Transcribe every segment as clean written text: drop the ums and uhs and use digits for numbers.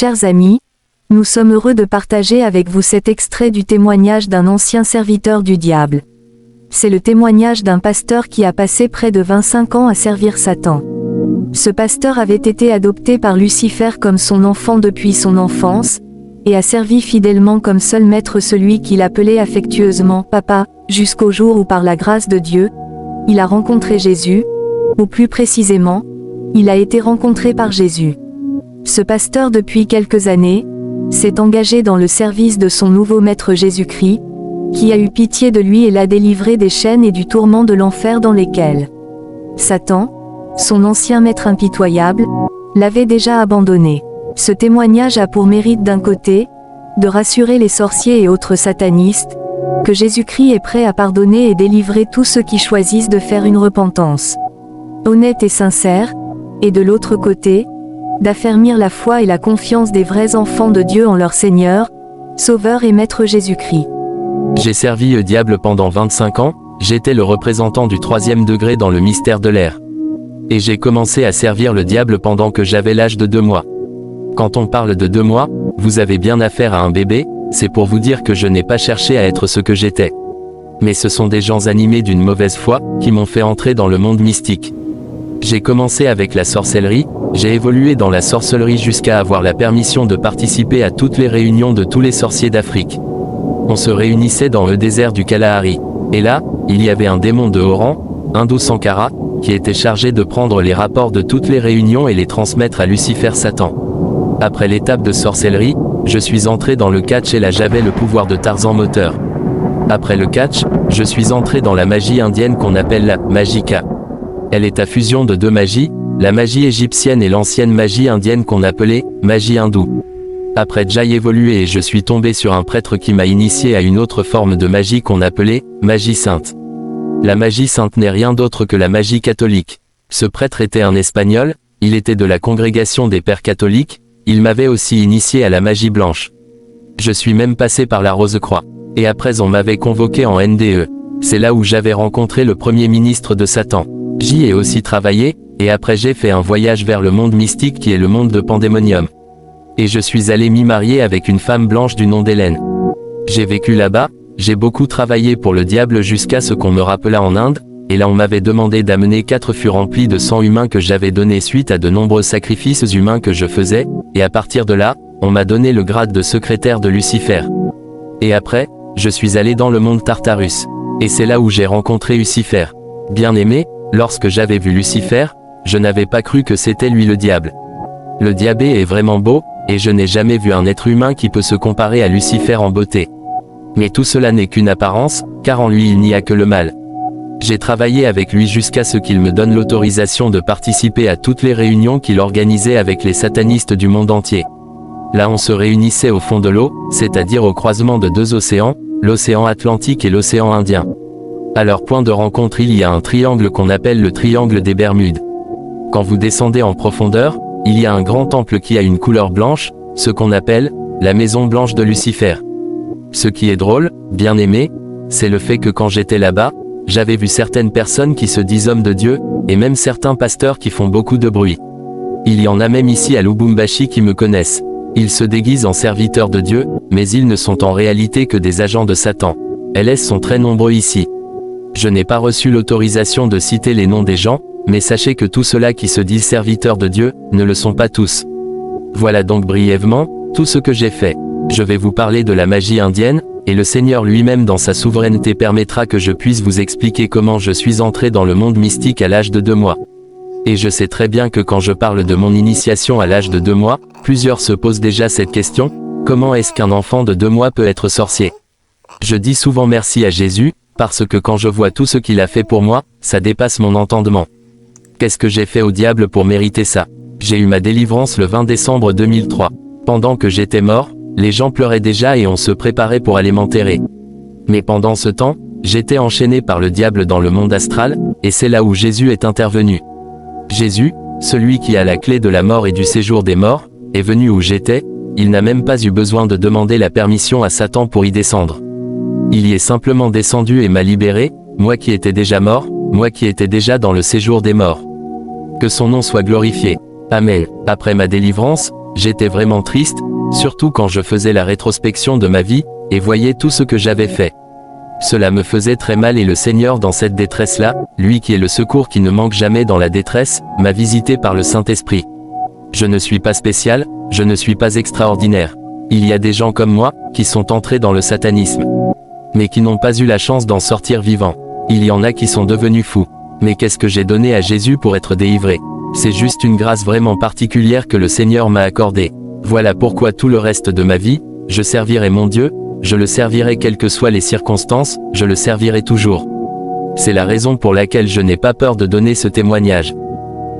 Chers amis, nous sommes heureux de partager avec vous cet extrait du témoignage d'un ancien serviteur du diable. C'est le témoignage d'un pasteur qui a passé près de 25 ans à servir Satan. Ce pasteur avait été adopté par Lucifer comme son enfant depuis son enfance, et a servi fidèlement comme seul maître celui qu'il appelait affectueusement « Papa », jusqu'au jour où par la grâce de Dieu, il a rencontré Jésus, ou plus précisément, il a été rencontré par Jésus. Ce pasteur depuis quelques années, s'est engagé dans le service de son nouveau maître Jésus-Christ, qui a eu pitié de lui et l'a délivré des chaînes et du tourment de l'enfer dans lesquels Satan, son ancien maître impitoyable, l'avait déjà abandonné. Ce témoignage a pour mérite d'un côté, de rassurer les sorciers et autres satanistes, que Jésus-Christ est prêt à pardonner et délivrer tous ceux qui choisissent de faire une repentance honnête et sincère, et de l'autre côté, d'affermir la foi et la confiance des vrais enfants de Dieu en leur Seigneur, Sauveur et Maître Jésus-Christ. J'ai servi le diable pendant 25 ans, j'étais le représentant du 3e degré dans le mystère de l'air. Et j'ai commencé à servir le diable pendant que j'avais l'âge de 2 mois. Quand on parle de 2 mois, vous avez bien affaire à un bébé, c'est pour vous dire que je n'ai pas cherché à être ce que j'étais. Mais ce sont des gens animés d'une mauvaise foi, qui m'ont fait entrer dans le monde mystique. J'ai commencé avec la sorcellerie, j'ai évolué dans la sorcellerie jusqu'à avoir la permission de participer à toutes les réunions de tous les sorciers d'Afrique. On se réunissait dans le désert du Kalahari. Et là, il y avait un démon de haut rang, Hindu Sankara, qui était chargé de prendre les rapports de toutes les réunions et les transmettre à Lucifer Satan. Après l'étape de sorcellerie, je suis entré dans le catch et là j'avais le pouvoir de Tarzan moteur. Après le catch, je suis entré dans la magie indienne qu'on appelle la Magika. Elle est à fusion de 2 magies, la magie égyptienne et l'ancienne magie indienne qu'on appelait magie hindoue. Après j'ai évolué et je suis tombé sur un prêtre qui m'a initié à une autre forme de magie qu'on appelait magie sainte. La magie sainte n'est rien d'autre que la magie catholique. Ce prêtre était un Espagnol, il était de la congrégation des Pères catholiques, il m'avait aussi initié à la magie blanche. Je suis même passé par la Rose-Croix. Et après on m'avait convoqué en NDE. C'est là où j'avais rencontré le premier ministre de Satan. J'y ai aussi travaillé, et après j'ai fait un voyage vers le monde mystique qui est le monde de Pandémonium. Et je suis allé m'y marier avec une femme blanche du nom d'Hélène. J'ai vécu là-bas, j'ai beaucoup travaillé pour le diable jusqu'à ce qu'on me rappela en Inde, et là on m'avait demandé d'amener 4 fûts remplis de sang humain que j'avais donné suite à de nombreux sacrifices humains que je faisais, et à partir de là, on m'a donné le grade de secrétaire de Lucifer. Et après, je suis allé dans le monde Tartarus. Et c'est là où j'ai rencontré Lucifer. Bien aimé, lorsque j'avais vu Lucifer, je n'avais pas cru que c'était lui le diable. Le diable est vraiment beau, et je n'ai jamais vu un être humain qui peut se comparer à Lucifer en beauté. Mais tout cela n'est qu'une apparence, car en lui il n'y a que le mal. J'ai travaillé avec lui jusqu'à ce qu'il me donne l'autorisation de participer à toutes les réunions qu'il organisait avec les satanistes du monde entier. Là on se réunissait au fond de l'eau, c'est-à-dire au croisement de 2 océans, l'océan Atlantique et l'océan Indien. À leur point de rencontre il y a un triangle qu'on appelle le triangle des Bermudes. Quand vous descendez en profondeur, il y a un grand temple qui a une couleur blanche, ce qu'on appelle la maison blanche de Lucifer. Ce qui est drôle, bien aimé, c'est le fait que quand j'étais là-bas, j'avais vu certaines personnes qui se disent hommes de Dieu, et même certains pasteurs qui font beaucoup de bruit. Il y en a même ici à Lubumbashi qui me connaissent. Ils se déguisent en serviteurs de Dieu, mais ils ne sont en réalité que des agents de Satan. LS sont très nombreux ici. Je n'ai pas reçu l'autorisation de citer les noms des gens, mais sachez que tous ceux-là qui se disent serviteurs de Dieu, ne le sont pas tous. Voilà donc brièvement, tout ce que j'ai fait. Je vais vous parler de la magie indienne, et le Seigneur lui-même dans sa souveraineté permettra que je puisse vous expliquer comment je suis entré dans le monde mystique à l'âge de 2 mois. Et je sais très bien que quand je parle de mon initiation à l'âge de 2 mois, plusieurs se posent déjà cette question, comment est-ce qu'un enfant de 2 mois peut être sorcier? Je dis souvent merci à Jésus, parce que quand je vois tout ce qu'il a fait pour moi, ça dépasse mon entendement. Qu'est-ce que j'ai fait au diable pour mériter ça? J'ai eu ma délivrance le 20 décembre 2003. Pendant que j'étais mort, les gens pleuraient déjà et on se préparait pour aller m'enterrer. Mais pendant ce temps, j'étais enchaîné par le diable dans le monde astral, et c'est là où Jésus est intervenu. Jésus, celui qui a la clé de la mort et du séjour des morts, est venu où j'étais, il n'a même pas eu besoin de demander la permission à Satan pour y descendre. Il y est simplement descendu et m'a libéré, moi qui étais déjà mort, moi qui étais déjà dans le séjour des morts. Que son nom soit glorifié. Amen. Après ma délivrance, j'étais vraiment triste, surtout quand je faisais la rétrospection de ma vie, et voyais tout ce que j'avais fait. Cela me faisait très mal et le Seigneur dans cette détresse-là, lui qui est le secours qui ne manque jamais dans la détresse, m'a visité par le Saint-Esprit. Je ne suis pas spécial, je ne suis pas extraordinaire. Il y a des gens comme moi, qui sont entrés dans le satanisme, mais qui n'ont pas eu la chance d'en sortir vivants. Il y en a qui sont devenus fous. Mais qu'est-ce que j'ai donné à Jésus pour être délivré? C'est juste une grâce vraiment particulière que le Seigneur m'a accordée. Voilà pourquoi tout le reste de ma vie, je servirai mon Dieu, je le servirai quelles que soient les circonstances, je le servirai toujours. C'est la raison pour laquelle je n'ai pas peur de donner ce témoignage.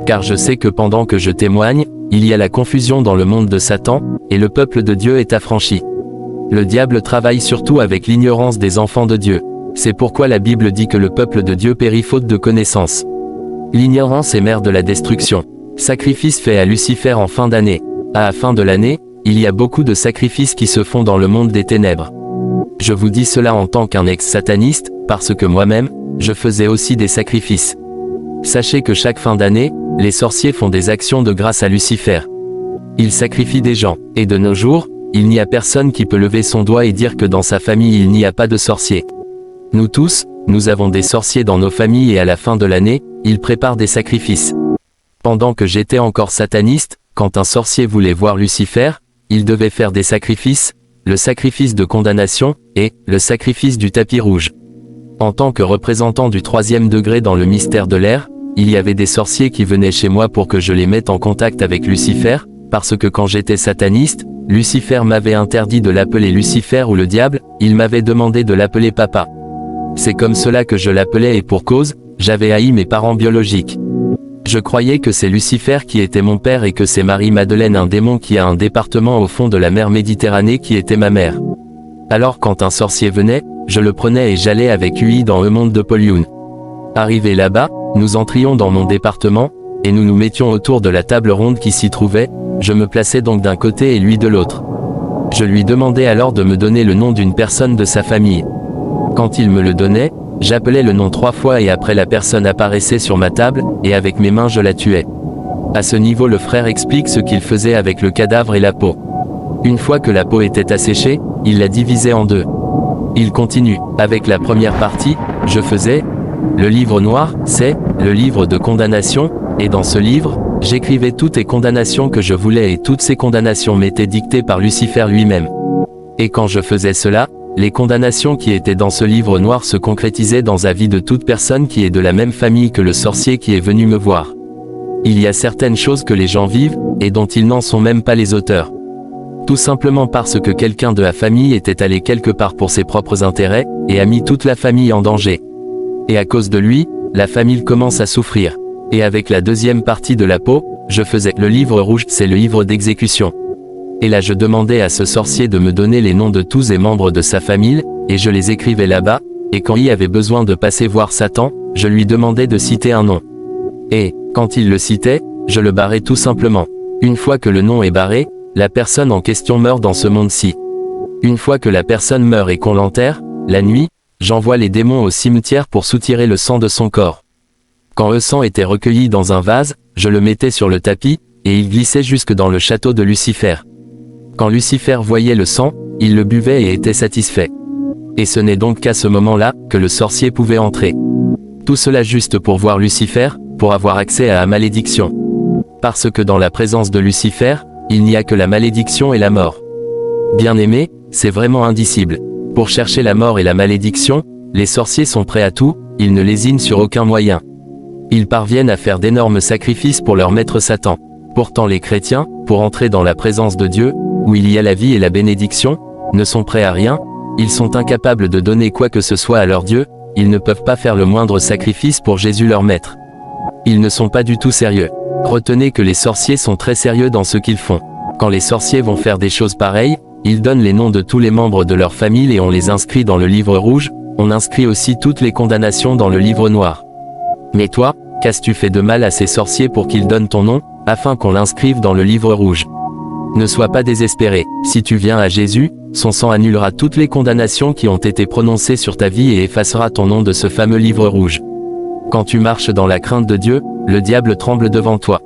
Car je sais que pendant que je témoigne, il y a la confusion dans le monde de Satan, et le peuple de Dieu est affranchi. Le diable travaille surtout avec l'ignorance des enfants de Dieu. C'est pourquoi la Bible dit que le peuple de Dieu périt faute de connaissance. L'ignorance est mère de la destruction. Sacrifice fait à Lucifer en fin d'année. À la fin de l'année, il y a beaucoup de sacrifices qui se font dans le monde des ténèbres. Je vous dis cela en tant qu'un ex-sataniste, parce que moi-même, je faisais aussi des sacrifices. Sachez que chaque fin d'année, les sorciers font des actions de grâce à Lucifer. Ils sacrifient des gens, et de nos jours, il n'y a personne qui peut lever son doigt et dire que dans sa famille il n'y a pas de sorciers. Nous tous, nous avons des sorciers dans nos familles et à la fin de l'année, ils préparent des sacrifices. Pendant que j'étais encore sataniste, quand un sorcier voulait voir Lucifer, il devait faire des sacrifices, le sacrifice de condamnation, et le sacrifice du tapis rouge. En tant que représentant du 3e degré dans le mystère de l'air, il y avait des sorciers qui venaient chez moi pour que je les mette en contact avec Lucifer, parce que quand j'étais sataniste, Lucifer m'avait interdit de l'appeler Lucifer ou le diable, il m'avait demandé de l'appeler papa. C'est comme cela que je l'appelais et pour cause, j'avais haï mes parents biologiques. Je croyais que c'est Lucifer qui était mon père et que c'est Marie-Madeleine, un démon qui a un département au fond de la mer Méditerranée, qui était ma mère. Alors quand un sorcier venait, je le prenais et j'allais avec lui dans le monde de Polyun. Arrivé là-bas, nous entrions dans mon département, et nous nous mettions autour de la table ronde qui s'y trouvait, je me plaçais donc d'un côté et lui de l'autre. Je lui demandais alors de me donner le nom d'une personne de sa famille. Quand il me le donnait, j'appelais le nom 3 fois et après la personne apparaissait sur ma table, et avec mes mains je la tuais. À ce niveau le frère explique ce qu'il faisait avec le cadavre et la peau. Une fois que la peau était asséchée, il la divisait en deux. Il continue, avec la première partie, je faisais, le livre noir, c'est, le livre de condamnation, et dans ce livre, j'écrivais toutes les condamnations que je voulais et toutes ces condamnations m'étaient dictées par Lucifer lui-même. Et quand je faisais cela, les condamnations qui étaient dans ce livre noir se concrétisaient dans la vie de toute personne qui est de la même famille que le sorcier qui est venu me voir. Il y a certaines choses que les gens vivent, et dont ils n'en sont même pas les auteurs. Tout simplement parce que quelqu'un de la famille était allé quelque part pour ses propres intérêts, et a mis toute la famille en danger. Et à cause de lui, la famille commence à souffrir. Et avec la deuxième partie de la peau, je faisais le livre rouge, c'est le livre d'exécution. Et là je demandais à ce sorcier de me donner les noms de tous les membres de sa famille, et je les écrivais là-bas, et quand il avait besoin de passer voir Satan, je lui demandais de citer un nom. Et, quand il le citait, je le barrais tout simplement. Une fois que le nom est barré, la personne en question meurt dans ce monde-ci. Une fois que la personne meurt et qu'on l'enterre, la nuit, j'envoie les démons au cimetière pour soutirer le sang de son corps. Quand le sang était recueilli dans un vase, je le mettais sur le tapis, et il glissait jusque dans le château de Lucifer. Quand Lucifer voyait le sang, il le buvait et était satisfait. Et ce n'est donc qu'à ce moment-là, que le sorcier pouvait entrer. Tout cela juste pour voir Lucifer, pour avoir accès à la malédiction. Parce que dans la présence de Lucifer, il n'y a que la malédiction et la mort. Bien-aimé, c'est vraiment indicible. Pour chercher la mort et la malédiction, les sorciers sont prêts à tout, ils ne lésinent sur aucun moyen. Ils parviennent à faire d'énormes sacrifices pour leur maître Satan. Pourtant les chrétiens, pour entrer dans la présence de Dieu, où il y a la vie et la bénédiction, ne sont prêts à rien, ils sont incapables de donner quoi que ce soit à leur Dieu, ils ne peuvent pas faire le moindre sacrifice pour Jésus leur maître. Ils ne sont pas du tout sérieux. Retenez que les sorciers sont très sérieux dans ce qu'ils font. Quand les sorciers vont faire des choses pareilles, ils donnent les noms de tous les membres de leur famille et on les inscrit dans le livre rouge, on inscrit aussi toutes les condamnations dans le livre noir. Mais toi, qu'as-tu fait de mal à ces sorciers pour qu'ils donnent ton nom, afin qu'on l'inscrive dans le livre rouge? Ne sois pas désespéré, si tu viens à Jésus, son sang annulera toutes les condamnations qui ont été prononcées sur ta vie et effacera ton nom de ce fameux livre rouge. Quand tu marches dans la crainte de Dieu, le diable tremble devant toi.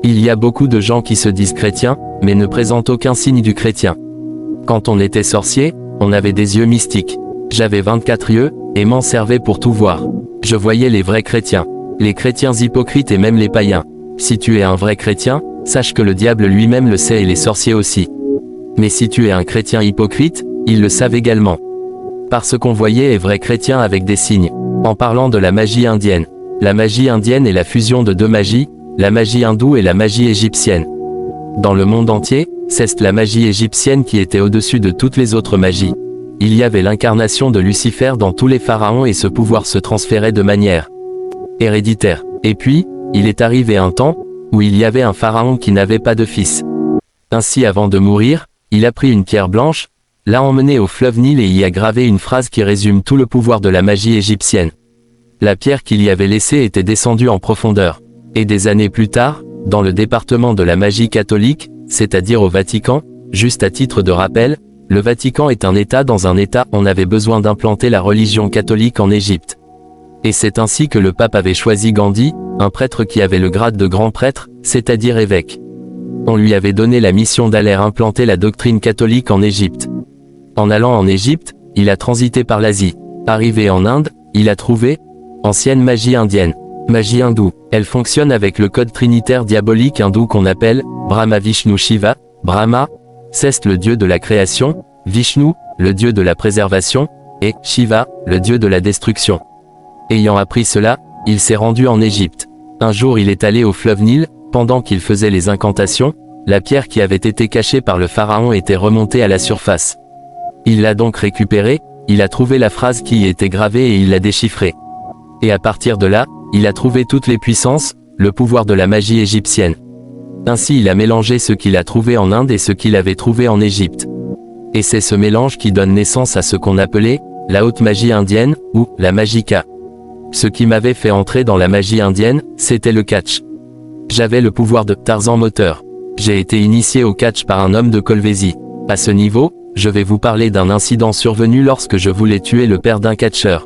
Il y a beaucoup de gens qui se disent chrétiens, mais ne présentent aucun signe du chrétien. Quand on était sorcier, on avait des yeux mystiques. J'avais 24 yeux, et m'en servais pour tout voir. Je voyais les vrais chrétiens, les chrétiens hypocrites et même les païens. Si tu es un vrai chrétien, sache que le diable lui-même le sait et les sorciers aussi. Mais si tu es un chrétien hypocrite, ils le savent également. Parce qu'on voyait est vrai chrétien avec des signes. En parlant de la magie indienne. La magie indienne est la fusion de deux magies, la magie hindoue et la magie égyptienne. Dans le monde entier, c'est la magie égyptienne qui était au-dessus de toutes les autres magies. Il y avait l'incarnation de Lucifer dans tous les pharaons et ce pouvoir se transférait de manière héréditaire. Et puis, il est arrivé un temps, où il y avait un pharaon qui n'avait pas de fils. Ainsi avant de mourir, il a pris une pierre blanche, l'a emmenée au fleuve Nil et y a gravé une phrase qui résume tout le pouvoir de la magie égyptienne. La pierre qu'il y avait laissée était descendue en profondeur. Et des années plus tard, dans le département de la magie catholique, c'est-à-dire au Vatican, juste à titre de rappel, le Vatican est un État dans un État, on avait besoin d'implanter la religion catholique en Égypte. Et c'est ainsi que le pape avait choisi Gandhi, un prêtre qui avait le grade de grand prêtre, c'est-à-dire évêque. On lui avait donné la mission d'aller implanter la doctrine catholique en Égypte. En allant en Égypte, il a transité par l'Asie. Arrivé en Inde, il a trouvé ancienne magie indienne. Magie hindoue. Elle fonctionne avec le code trinitaire diabolique hindou qu'on appelle Brahma Vishnu Shiva. Brahma, c'est le dieu de la création, Vishnu, le dieu de la préservation, et Shiva, le dieu de la destruction. Ayant appris cela, il s'est rendu en Égypte. Un jour il est allé au fleuve Nil, pendant qu'il faisait les incantations, la pierre qui avait été cachée par le pharaon était remontée à la surface. Il l'a donc récupérée, il a trouvé la phrase qui y était gravée et il l'a déchiffrée. Et à partir de là, il a trouvé toutes les puissances, le pouvoir de la magie égyptienne. Ainsi il a mélangé ce qu'il a trouvé en Inde et ce qu'il avait trouvé en Égypte. Et c'est ce mélange qui donne naissance à ce qu'on appelait la haute magie indienne, ou la magika. Ce qui m'avait fait entrer dans la magie indienne, c'était le catch. J'avais le pouvoir de Tarzan moteur. J'ai été initié au catch par un homme de Kolwezi. À ce niveau, je vais vous parler d'un incident survenu lorsque je voulais tuer le père d'un catcheur.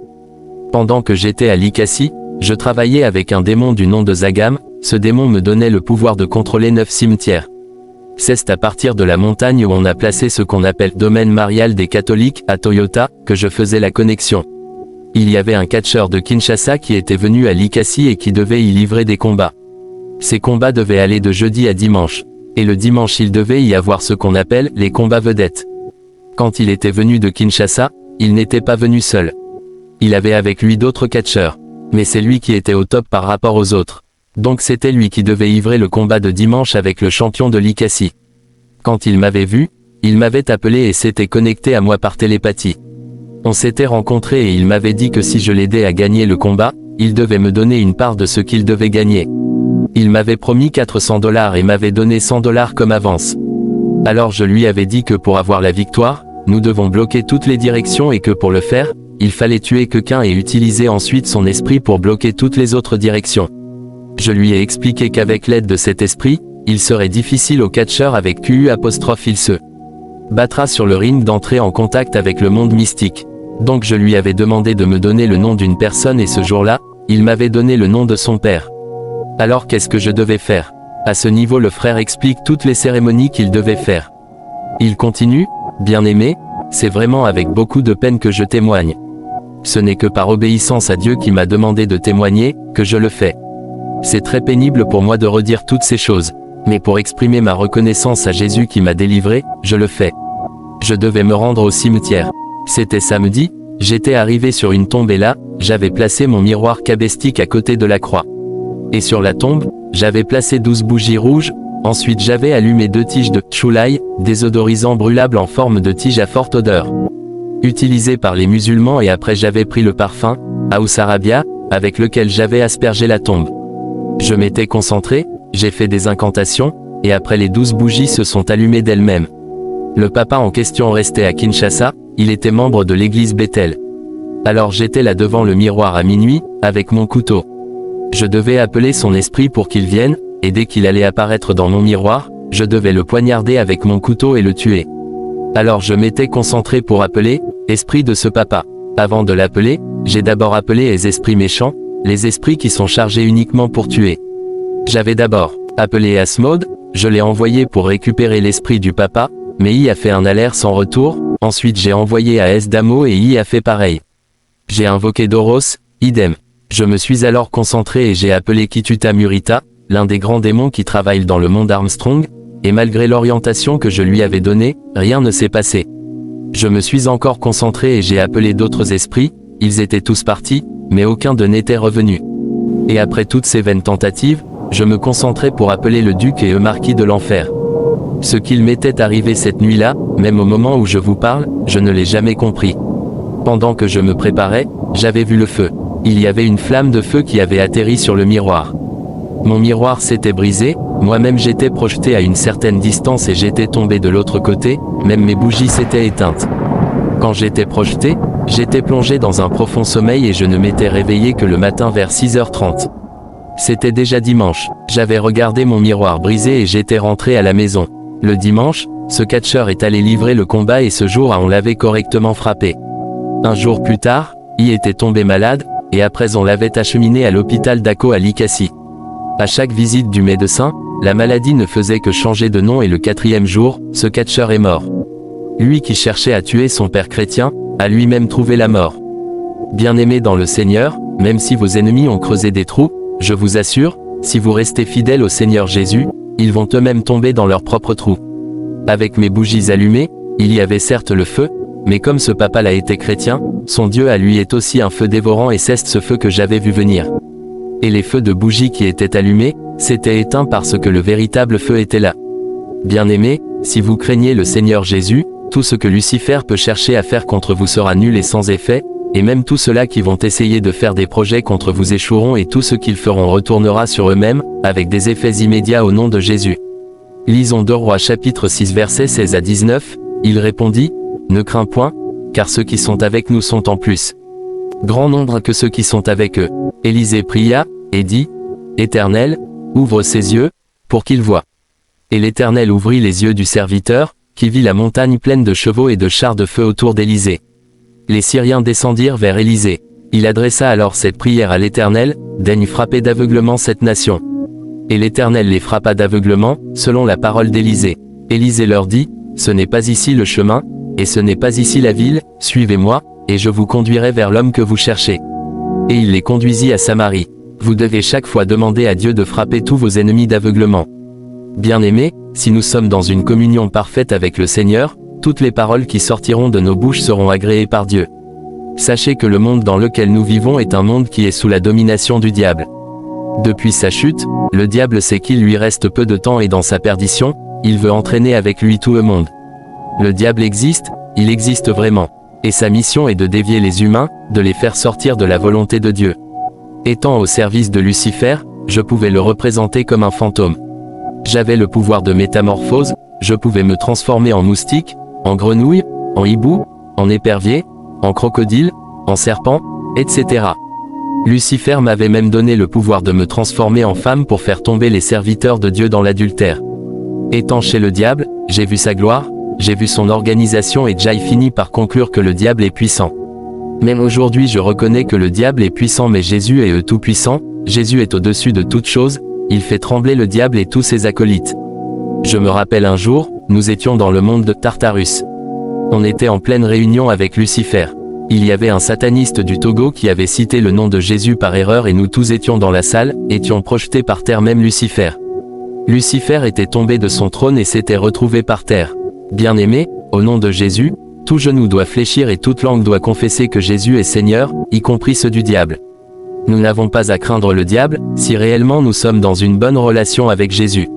Pendant que j'étais à Likasi, je travaillais avec un démon du nom de Zagam, ce démon me donnait le pouvoir de contrôler 9 cimetières. C'est à partir de la montagne où on a placé ce qu'on appelle domaine marial des catholiques, à Toyota, que je faisais la connexion. Il y avait un catcheur de Kinshasa qui était venu à Likasi et qui devait y livrer des combats. Ces combats devaient aller de jeudi à dimanche. Et le dimanche il devait y avoir ce qu'on appelle les combats vedettes. Quand il était venu de Kinshasa, il n'était pas venu seul. Il avait avec lui d'autres catcheurs. Mais c'est lui qui était au top par rapport aux autres. Donc c'était lui qui devait livrer le combat de dimanche avec le champion de Likasi. Quand il m'avait vu, il m'avait appelé et s'était connecté à moi par télépathie. On s'était rencontrés et il m'avait dit que si je l'aidais à gagner le combat, il devait me donner une part de ce qu'il devait gagner. Il m'avait promis $400 et m'avait donné $100 comme avance. Alors je lui avais dit que pour avoir la victoire, nous devons bloquer toutes les directions et que pour le faire, il fallait tuer quelqu'un et utiliser ensuite son esprit pour bloquer toutes les autres directions. Je lui ai expliqué qu'avec l'aide de cet esprit, il serait difficile au catcheur avec QU', il se battra sur le ring d'entrer en contact avec le monde mystique. Donc je lui avais demandé de me donner le nom d'une personne et ce jour-là, il m'avait donné le nom de son père. Alors qu'est-ce que je devais faire? À ce niveau le frère explique toutes les cérémonies qu'il devait faire. Il continue, bien-aimé, c'est vraiment avec beaucoup de peine que je témoigne. Ce n'est que par obéissance à Dieu qui m'a demandé de témoigner, que je le fais. C'est très pénible pour moi de redire toutes ces choses, mais pour exprimer ma reconnaissance à Jésus qui m'a délivré, je le fais. Je devais me rendre au cimetière. C'était samedi, j'étais arrivé sur une tombe et là, j'avais placé mon miroir cabestique à côté de la croix. Et sur la tombe, j'avais placé 12 bougies rouges, ensuite j'avais allumé 2 tiges de choulaï, désodorisant brûlable en forme de tige à forte odeur. Utilisé par les musulmans et après j'avais pris le parfum, Aus Arabia, avec lequel j'avais aspergé la tombe. Je m'étais concentré, j'ai fait des incantations, et après les 12 bougies se sont allumées d'elles-mêmes. Le papa en question restait à Kinshasa, il était membre de l'église Bethel. Alors j'étais là devant le miroir à minuit, avec mon couteau. Je devais appeler son esprit pour qu'il vienne, et dès qu'il allait apparaître dans mon miroir, je devais le poignarder avec mon couteau et le tuer. Alors je m'étais concentré pour appeler, esprit de ce papa. Avant de l'appeler, j'ai d'abord appelé les esprits méchants, les esprits qui sont chargés uniquement pour tuer. J'avais d'abord Appelé Asmode, je l'ai envoyé pour récupérer l'esprit du papa, mais I a fait un aller sans retour. Ensuite j'ai envoyé à Esdamo et I a fait pareil. J'ai invoqué Doros, idem. Je me suis alors concentré et j'ai appelé Kituta Murita, l'un des grands démons qui travaillent dans le monde Armstrong, et malgré l'orientation que je lui avais donnée, rien ne s'est passé. Je me suis encore concentré et j'ai appelé d'autres esprits, ils étaient tous partis, mais aucun d'eux n'était revenu. Et après toutes ces vaines tentatives, je me concentrais pour appeler le duc et le marquis de l'enfer. Ce qu'il m'était arrivé cette nuit-là, même au moment où je vous parle, je ne l'ai jamais compris. Pendant que je me préparais, j'avais vu le feu. Il y avait une flamme de feu qui avait atterri sur le miroir. Mon miroir s'était brisé, moi-même j'étais projeté à une certaine distance et j'étais tombé de l'autre côté, même mes bougies s'étaient éteintes. Quand j'étais projeté, j'étais plongé dans un profond sommeil et je ne m'étais réveillé que le matin vers 6h30. C'était déjà dimanche, j'avais regardé mon miroir brisé et j'étais rentré à la maison. Le dimanche, ce catcheur est allé livrer le combat et ce jour on l'avait correctement frappé. Un jour plus tard, I était tombé malade, et après on l'avait acheminé à l'hôpital d'Ako à Likassi. À chaque visite du médecin, la maladie ne faisait que changer de nom et le 4e jour, ce catcheur est mort. Lui qui cherchait à tuer son père chrétien, a lui-même trouvé la mort. Bien-aimés dans le Seigneur, même si vos ennemis ont creusé des trous, je vous assure, si vous restez fidèles au Seigneur Jésus, ils vont eux-mêmes tomber dans leurs propres trous. Avec mes bougies allumées, il y avait certes le feu, mais comme ce papa l'a été chrétien, son Dieu à lui est aussi un feu dévorant et c'est ce feu que j'avais vu venir. Et les feux de bougies qui étaient allumés, s'étaient éteints parce que le véritable feu était là. Bien-aimés, si vous craignez le Seigneur Jésus, tout ce que Lucifer peut chercher à faire contre vous sera nul et sans effet, et même tous ceux-là qui vont essayer de faire des projets contre vous échoueront et tout ce qu'ils feront retournera sur eux-mêmes, avec des effets immédiats au nom de Jésus. Lisons 2 Rois chapitre 6 versets 16 à 19, il répondit, « Ne crains point, car ceux qui sont avec nous sont en plus grand nombre que ceux qui sont avec eux. » Élisée pria, et dit, « Éternel, ouvre ses yeux, pour qu'il voie. » Et l'Éternel ouvrit les yeux du serviteur, qui vit la montagne pleine de chevaux et de chars de feu autour d'Élisée. Les Syriens descendirent vers Élisée. Il adressa alors cette prière à l'Éternel, « Daigne frapper d'aveuglement cette nation. » Et l'Éternel les frappa d'aveuglement, selon la parole d'Élisée. Élisée leur dit, « Ce n'est pas ici le chemin, et ce n'est pas ici la ville, suivez-moi, et je vous conduirai vers l'homme que vous cherchez. » Et il les conduisit à Samarie. Vous devez chaque fois demander à Dieu de frapper tous vos ennemis d'aveuglement. Bien-aimés, si nous sommes dans une communion parfaite avec le Seigneur, toutes les paroles qui sortiront de nos bouches seront agréées par Dieu. Sachez que le monde dans lequel nous vivons est un monde qui est sous la domination du diable. Depuis sa chute, le diable sait qu'il lui reste peu de temps et dans sa perdition, il veut entraîner avec lui tout le monde. Le diable existe, il existe vraiment. Et sa mission est de dévier les humains, de les faire sortir de la volonté de Dieu. Étant au service de Lucifer, je pouvais le représenter comme un fantôme. J'avais le pouvoir de métamorphose, je pouvais me transformer en moustique, en grenouille, en hibou, en épervier, en crocodile, en serpent, etc. Lucifer m'avait même donné le pouvoir de me transformer en femme pour faire tomber les serviteurs de Dieu dans l'adultère. Étant chez le diable, j'ai vu sa gloire, j'ai vu son organisation et j'ai fini par conclure que le diable est puissant. Même aujourd'hui je reconnais que le diable est puissant mais Jésus est tout-puissant, Jésus est au-dessus de toute chose, il fait trembler le diable et tous ses acolytes. Je me rappelle un jour, nous étions dans le monde de Tartarus. On était en pleine réunion avec Lucifer. Il y avait un sataniste du Togo qui avait cité le nom de Jésus par erreur et nous tous étions dans la salle, étions projetés par terre même Lucifer. Lucifer était tombé de son trône et s'était retrouvé par terre. Bien-aimés, au nom de Jésus, tout genou doit fléchir et toute langue doit confesser que Jésus est Seigneur, y compris ceux du diable. Nous n'avons pas à craindre le diable, si réellement nous sommes dans une bonne relation avec Jésus.